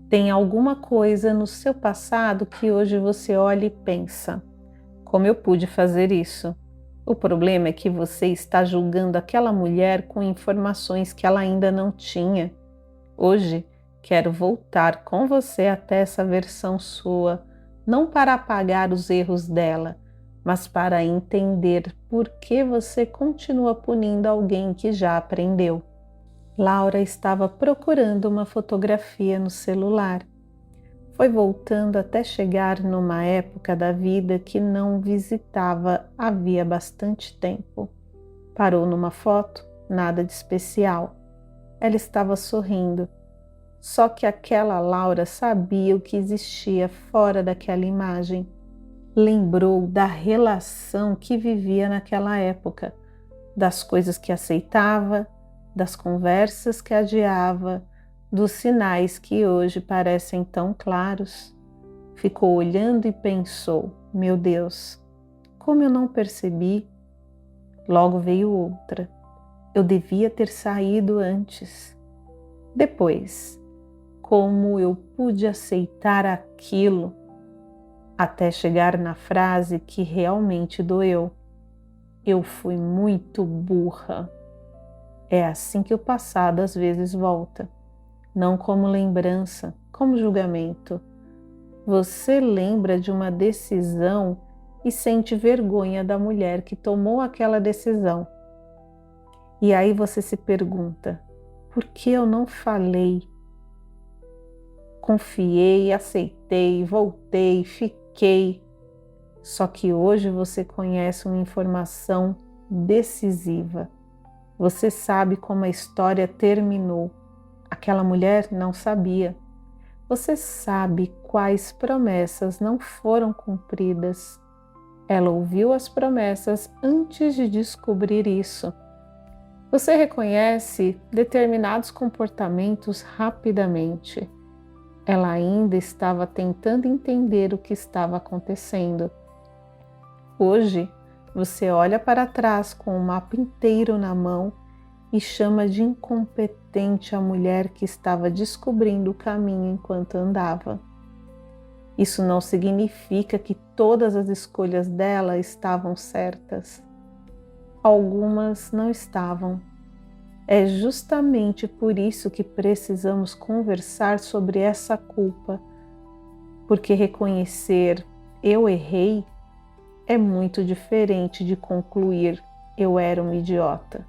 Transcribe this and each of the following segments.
Tem alguma coisa no seu passado que hoje você olha e pensa: como eu pude fazer isso? O problema é que você está julgando aquela mulher com informações que ela ainda não tinha. Hoje, quero voltar com você até essa versão sua, não para apagar os erros dela, mas para entender por que você continua punindo alguém que já aprendeu. Laura estava procurando uma fotografia no celular. Foi voltando até chegar numa época da vida que não visitava havia bastante tempo. Parou numa foto, nada de especial. Ela estava sorrindo. Só que aquela Laura sabia o que existia fora daquela imagem. Lembrou da relação que vivia naquela época, das coisas que aceitava, das conversas que adiava, dos sinais que hoje parecem tão claros. Ficou olhando e pensou: meu Deus, como eu não percebi? Logo veio outra. Eu devia ter saído antes. Depois, como eu pude aceitar aquilo? Até chegar na frase que realmente doeu: eu fui muito burra. É assim que o passado às vezes volta, não como lembrança, como julgamento. Você lembra de uma decisão e sente vergonha da mulher que tomou aquela decisão. E aí você se pergunta: por que eu não falei? Confiei, aceitei, voltei, fiquei. Só que hoje você conhece uma informação decisiva. Você sabe como a história terminou. Aquela mulher não sabia. Você sabe quais promessas não foram cumpridas. Ela ouviu as promessas antes de descobrir isso. Você reconhece determinados comportamentos rapidamente. Ela ainda estava tentando entender o que estava acontecendo. Hoje, você olha para trás com o mapa inteiro na mão e chama de incompetente a mulher que estava descobrindo o caminho enquanto andava. Isso não significa que todas as escolhas dela estavam certas. Algumas não estavam. É justamente por isso que precisamos conversar sobre essa culpa, porque reconhecer "eu errei" é muito diferente de concluir "eu era uma idiota".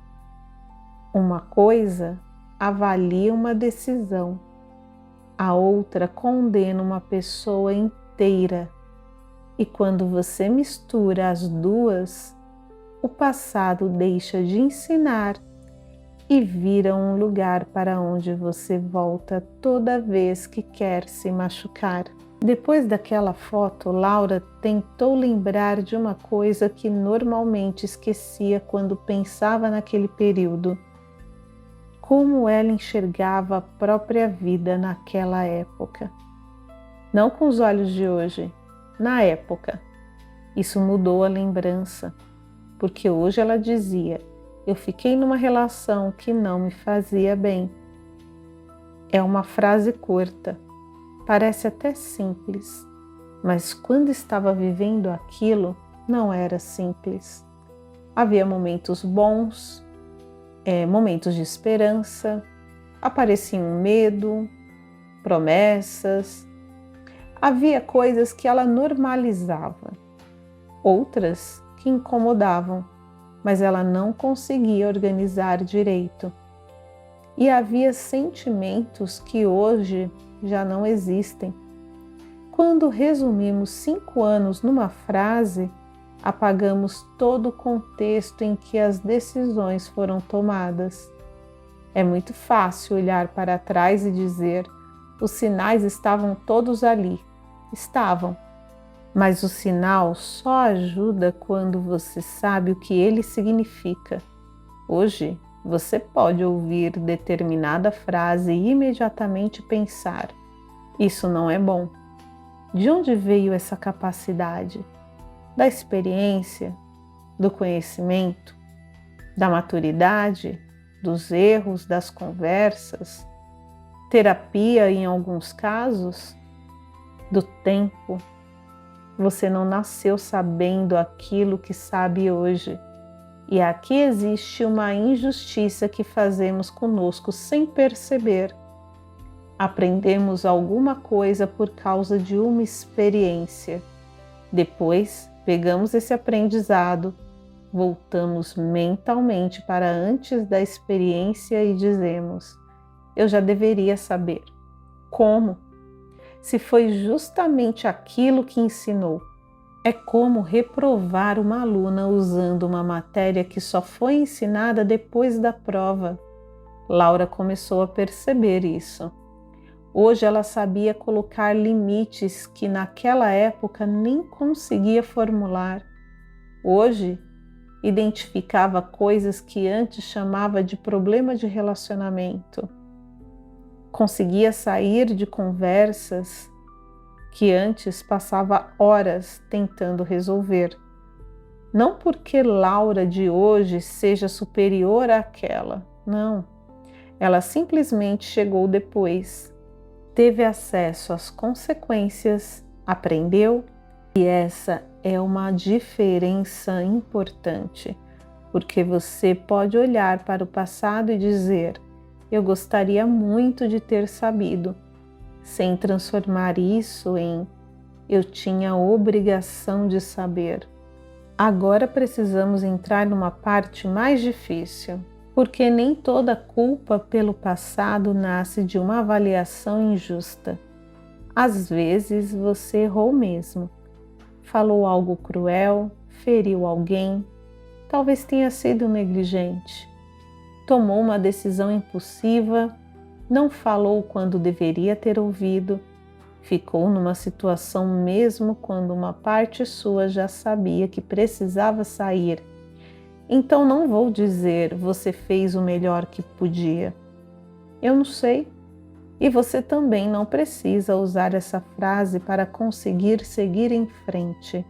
Uma coisa avalia uma decisão, a outra condena uma pessoa inteira. E quando você mistura as duas, o passado deixa de ensinar e vira um lugar para onde você volta toda vez que quer se machucar. Depois daquela foto, Laura tentou lembrar de uma coisa que normalmente esquecia quando pensava naquele período: como ela enxergava a própria vida naquela época. Não com os olhos de hoje, na época. Isso mudou a lembrança, porque hoje ela dizia: eu fiquei numa relação que não me fazia bem. É uma frase curta, parece até simples, mas quando estava vivendo aquilo, não era simples. Havia momentos bons, momentos de esperança, aparecia um medo, promessas. Havia coisas que ela normalizava, outras que incomodavam, mas ela não conseguia organizar direito. E havia sentimentos que hoje já não existem. Quando resumimos 5 anos numa frase, apagamos todo o contexto em que as decisões foram tomadas. É muito fácil olhar para trás e dizer: os sinais estavam todos ali. Estavam. Mas o sinal só ajuda quando você sabe o que ele significa. Hoje, você pode ouvir determinada frase e imediatamente pensar: isso não é bom. De onde veio essa capacidade? Da experiência, do conhecimento, da maturidade, dos erros, das conversas? terapia em alguns casos, do tempo. Você não nasceu sabendo aquilo que sabe hoje. E aqui existe uma injustiça que fazemos conosco sem perceber. Aprendemos alguma coisa por causa de uma experiência. Depois, pegamos esse aprendizado, voltamos mentalmente para antes da experiência e dizemos: eu já deveria saber. Como? Se foi justamente aquilo que ensinou. É como reprovar uma aluna usando uma matéria que só foi ensinada depois da prova. Laura começou a perceber isso. Hoje ela sabia colocar limites que naquela época nem conseguia formular. Hoje, identificava coisas que antes chamava de problema de relacionamento. Conseguia sair de conversas que antes passava horas tentando resolver. Não porque Laura de hoje seja superior àquela, não. Ela simplesmente chegou depois, teve acesso às consequências, aprendeu, e essa é uma diferença importante, porque você pode olhar para o passado e dizer: eu gostaria muito de ter sabido, sem transformar isso em eu tinha a obrigação de saber. Agora precisamos entrar numa parte mais difícil, porque nem toda culpa pelo passado nasce de uma avaliação injusta. Às vezes você errou mesmo, falou algo cruel, feriu alguém, talvez tenha sido negligente, tomou uma decisão impulsiva, não falou quando deveria ter ouvido, ficou numa situação mesmo quando uma parte sua já sabia que precisava sair. Então não vou dizer você fez o melhor que podia. Eu não sei. E você também não precisa usar essa frase para conseguir seguir em frente.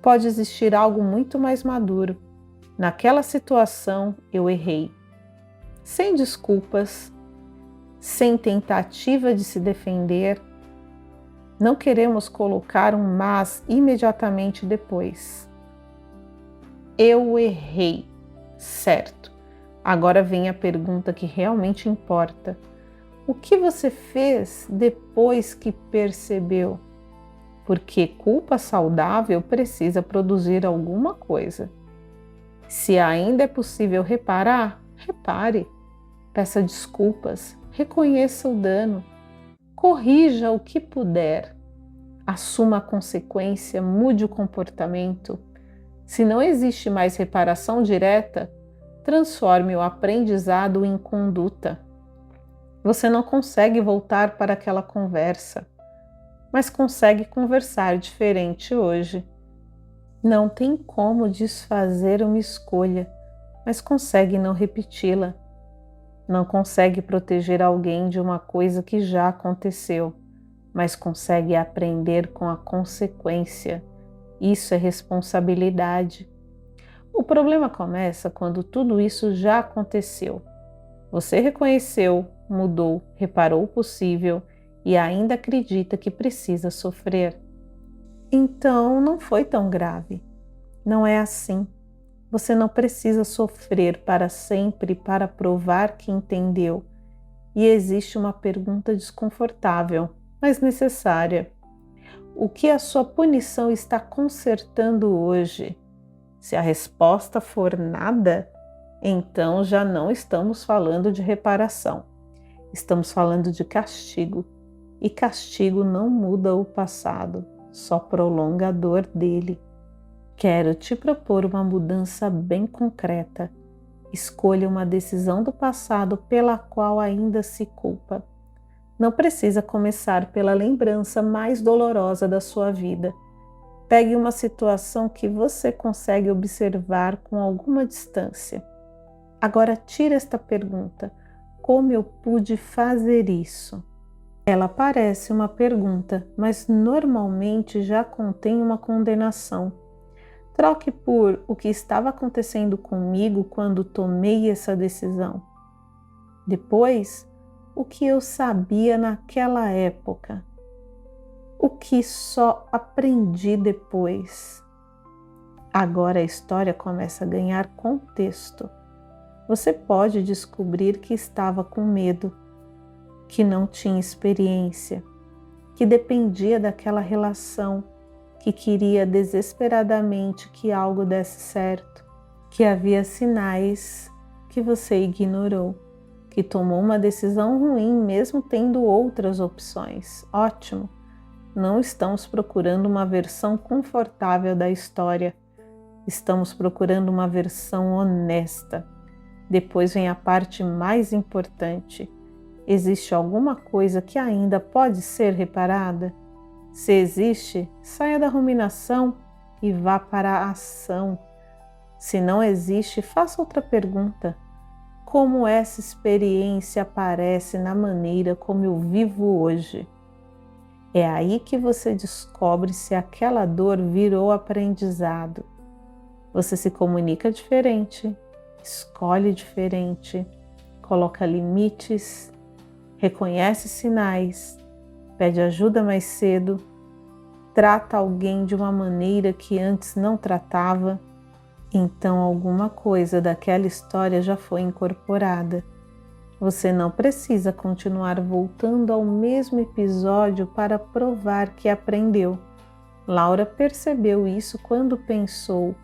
Pode existir algo muito mais maduro. Naquela situação eu errei. Sem desculpas, sem tentativa de se defender. Não queremos colocar um mas imediatamente depois. Eu errei, certo. Agora vem a pergunta que realmente importa. O que você fez depois que percebeu? Porque culpa saudável precisa produzir alguma coisa. Se ainda é possível reparar, repare. Peça desculpas, reconheça o dano, corrija o que puder, assuma a consequência, mude o comportamento. Se não existe mais reparação direta, transforme o aprendizado em conduta. Você não consegue voltar para aquela conversa, mas consegue conversar diferente hoje. Não tem como desfazer uma escolha, mas consegue não repeti-la. Não consegue proteger alguém de uma coisa que já aconteceu, mas consegue aprender com a consequência. Isso é responsabilidade. O problema começa quando tudo isso já aconteceu. Você reconheceu, mudou, reparou o possível e ainda acredita que precisa sofrer. Então não foi tão grave. Não é assim. Você não precisa sofrer para sempre para provar que entendeu. E existe uma pergunta desconfortável, mas necessária. O que a sua punição está consertando hoje? Se a resposta for nada, então já não estamos falando de reparação. Estamos falando de castigo. E castigo não muda o passado, só prolonga a dor dele. Quero te propor uma mudança bem concreta. Escolha uma decisão do passado pela qual ainda se culpa. Não precisa começar pela lembrança mais dolorosa da sua vida. Pegue uma situação que você consegue observar com alguma distância. Agora tire esta pergunta: como eu pude fazer isso? Ela parece uma pergunta, mas normalmente já contém uma condenação. Troque por o que estava acontecendo comigo quando tomei essa decisão. Depois, o que eu sabia naquela época, o que só aprendi depois. Agora a história começa a ganhar contexto. Você pode descobrir que estava com medo, que não tinha experiência, que dependia daquela relação, que queria desesperadamente que algo desse certo, que havia sinais que você ignorou, que tomou uma decisão ruim mesmo tendo outras opções. Ótimo! Não estamos procurando uma versão confortável da história, estamos procurando uma versão honesta. Depois vem a parte mais importante. Existe alguma coisa que ainda pode ser reparada? Se existe, saia da ruminação e vá para a ação. Se não existe, faça outra pergunta. Como essa experiência aparece na maneira como eu vivo hoje? É aí que você descobre se aquela dor virou aprendizado. Você se comunica diferente, escolhe diferente, coloca limites, reconhece sinais, pede ajuda mais cedo, trata alguém de uma maneira que antes não tratava. Então alguma coisa daquela história já foi incorporada. Você não precisa continuar voltando ao mesmo episódio para provar que aprendeu. Laura percebeu isso quando pensou: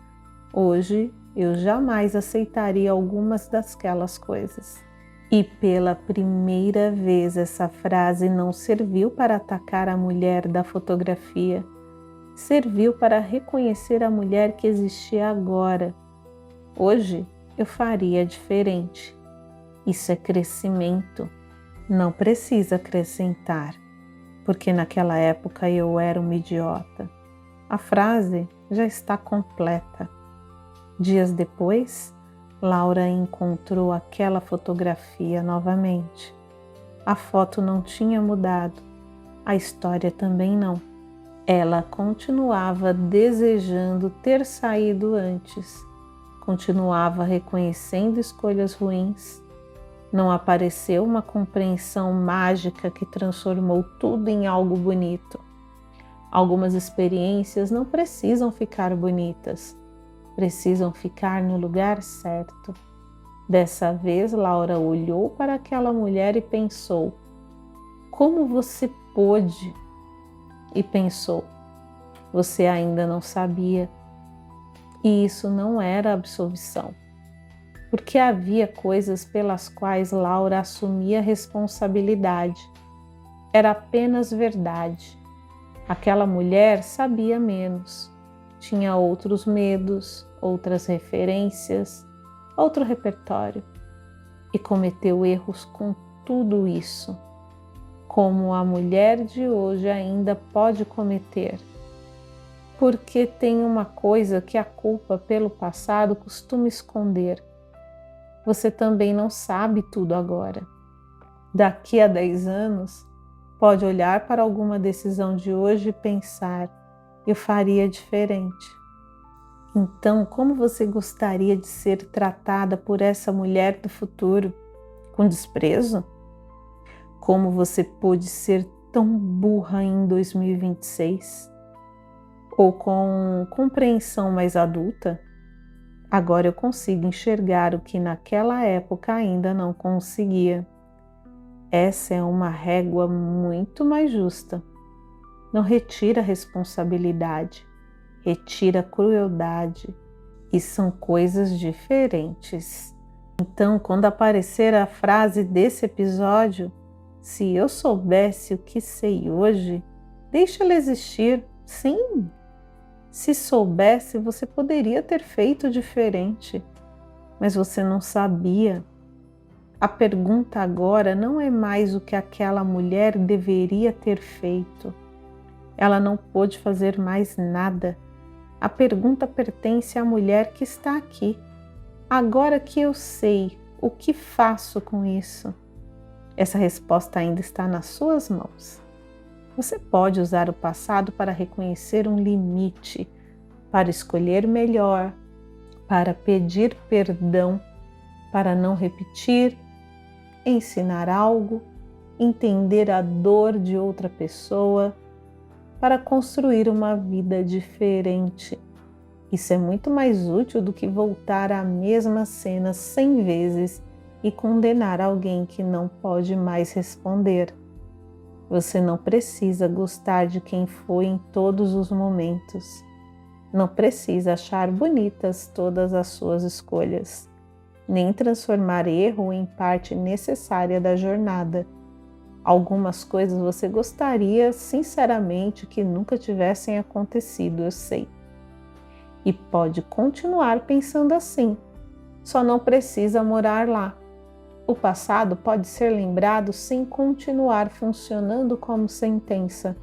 hoje eu jamais aceitaria algumas daquelas coisas. E pela primeira vez essa frase não serviu para atacar a mulher da fotografia, serviu para reconhecer a mulher que existia agora. Hoje eu faria diferente. Isso é crescimento, não precisa acrescentar, porque naquela época eu era uma idiota. A frase já está completa. Dias depois, Laura encontrou aquela fotografia novamente. A foto não tinha mudado, a história também não. Ela continuava desejando ter saído antes, continuava reconhecendo escolhas ruins. Não apareceu uma compreensão mágica que transformou tudo em algo bonito. Algumas experiências não precisam ficar bonitas, precisam ficar no lugar certo. Dessa vez, Laura olhou para aquela mulher e pensou: como você pôde? E pensou: você ainda não sabia. E isso não era absolvição, porque havia coisas pelas quais Laura assumia responsabilidade. Era apenas verdade. Aquela mulher sabia menos, tinha outros medos, outras referências, outro repertório, e cometeu erros com tudo isso, como a mulher de hoje ainda pode cometer. Porque tem uma coisa que a culpa pelo passado costuma esconder. Você também não sabe tudo agora. Daqui a 10 anos, pode olhar para alguma decisão de hoje e pensar: eu faria diferente. Então, como você gostaria de ser tratada por essa mulher do futuro? Com desprezo? Como você pôde ser tão burra em 2026? Ou com compreensão mais adulta? Agora eu consigo enxergar o que naquela época ainda não conseguia. Essa é uma régua muito mais justa. Não retira a responsabilidade, retira a crueldade, e são coisas diferentes. Então, quando aparecer a frase desse episódio, se eu soubesse o que sei hoje, deixa ela existir, sim. Se soubesse, você poderia ter feito diferente, mas você não sabia. A pergunta agora não é mais o que aquela mulher deveria ter feito. Ela não pôde fazer mais nada. A pergunta pertence à mulher que está aqui. Agora que eu sei, o que faço com isso? Essa resposta ainda está nas suas mãos. Você pode usar o passado para reconhecer um limite, para escolher melhor, para pedir perdão, para não repetir, ensinar algo entender a dor de outra pessoa para construir uma vida diferente. Isso é muito mais útil do que voltar à mesma cena 100 vezes e condenar alguém que não pode mais responder. Você não precisa gostar de quem foi em todos os momentos. Não precisa achar bonitas todas as suas escolhas, nem transformar erro em parte necessária da jornada. Algumas coisas você gostaria sinceramente que nunca tivessem acontecido, eu sei. E pode continuar pensando assim, só não precisa morar lá. O passado pode ser lembrado sem continuar funcionando como sentença.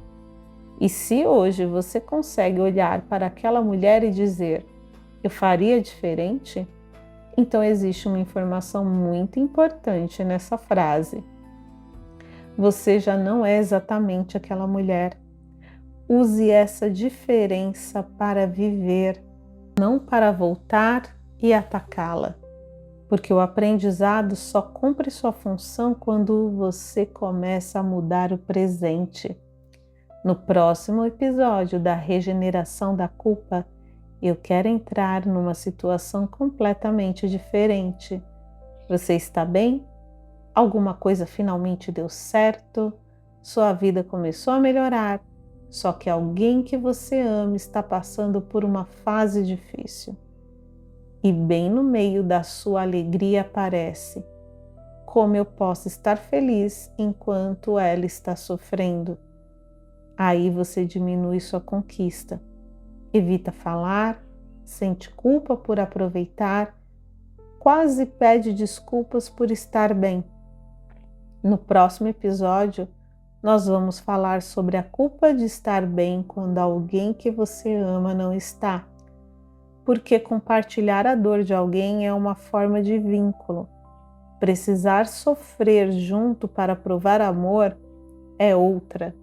E se hoje você consegue olhar para aquela mulher e dizer, eu faria diferente? Então existe uma informação muito importante nessa frase. Você já não é exatamente aquela mulher. Use essa diferença para viver, não para voltar e atacá-la. Porque o aprendizado só cumpre sua função quando você começa a mudar o presente. No próximo episódio da regeneração da culpa, eu quero entrar numa situação completamente diferente. Você está bem? Alguma coisa finalmente deu certo? Sua vida começou a melhorar, só que alguém que você ama está passando por uma fase difícil. E bem no meio da sua alegria aparece: como eu posso estar feliz enquanto ela está sofrendo? Aí você diminui sua conquista, evita falar, sente culpa por aproveitar, quase pede desculpas por estar bem. No próximo episódio, nós vamos falar sobre a culpa de estar bem quando alguém que você ama não está. Porque compartilhar a dor de alguém é uma forma de vínculo. Precisar sofrer junto para provar amor é outra.